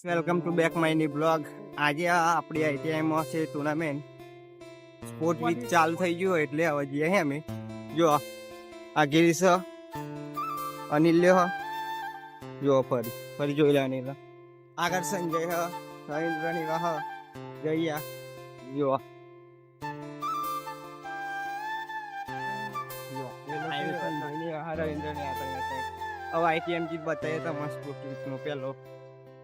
Welcome to back my new blog. આજે આપણી આઈટીઆઈમાં છે ટુર્નામેન્ટ. સ્પોર્ટ વીક ચાલુ થઈ ગયું એટલે હવે જઈએ હે અમે. જો આ ગિરીશ અનિલ્ય જો ફરી જોઈ લે અનિલ. આગળ સંજય હ રવિન્દ્રની વાહ જયા જો રવિન્દ્રની આગળ હવે આઈટીએમ જીત બતાવીએ તમારા સ્પોર્ટ વીકનો પહેલો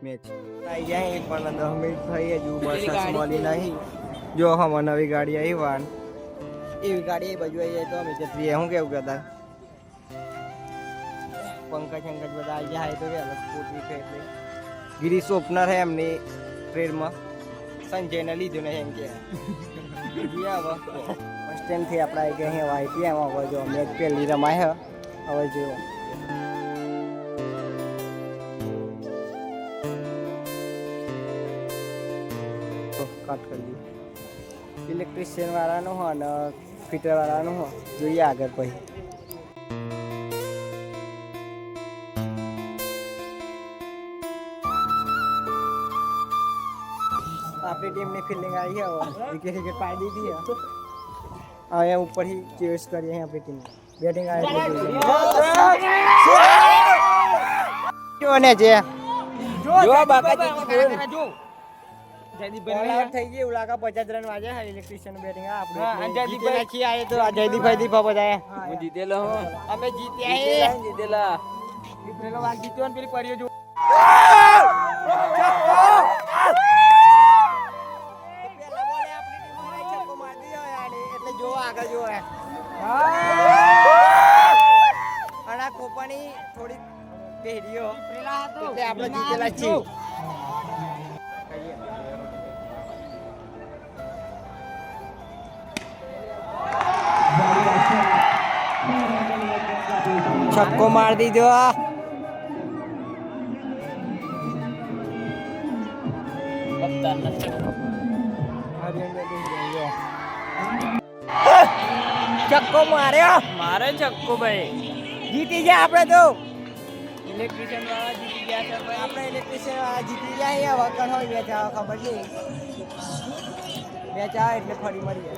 મેચ આવી જાય પણ 10 મિનિટ થઈ હજુ બસ મળી નહીં. જો હમ નવી ગાડી આવી વાન એવી ગાડી એ બાજુ આવી જાય તો અમે જતી શું કેવું કહેતા પંકજ બધા આવી જાય તો વહેલો સ્પોર્ટ વીક એટલે ગિરીશ ઓપનર હે એમની ટ્રેડમાં સંજયને લીધું ને એમ કે હવે ફર્સ્ટ ટાઈમથી આપણે આવી ગયા અહીંયા આઈપીએમાં હવે જો મેચ પહેલી રમાય હવે જો કટ કરી દઈએ. ઇલેક્ટ્રિશિયન વાળાનો હો અને ફિટર વાળાનો હો જોઈએ આગળ પછી. આપણી ટીમની ફિલ્ડિંગ આવી હવે વિકેટ પાડી દીધી અહીંયા ઉપરથી ચેસ કરીએ અહીં આપણી ટીમ બેટિંગ આવી જો ને જે જો બાકાજી જો જયદીપભાઈ થઈ ગઈ એવું લાગે 50 રન વાજે હે ઇલેક્ટ્રિશિયન બેટિંગ આપણે જયદીપભાઈ નાખી આયે તો જયદીપભાઈ દીપા બધાય હું જીતેલો હું અમે જીત્યા હે જીતેલા પેલો વાર જીત્યો ને પેલી પરિયો જો પેલા બોલે આપણી ટીમ માં છક્કો મારી દીધો યાર એટલે જો આગળ જો અણા કોપાની થોડી પહેરીઓ પેલા હતો એટલે આપણે જીતેલા છીએ. छक्को मार दीजो छक्को मारे मारे छक्को भाई जीती जाए आपने तो इलेक्ट्रिशियन वाला जीती गया था भाई आपने इलेक्ट्रिशियन वाला जीती जाए या वकल हो गया था खबर नहीं मैच आ એટલે ફરી મળી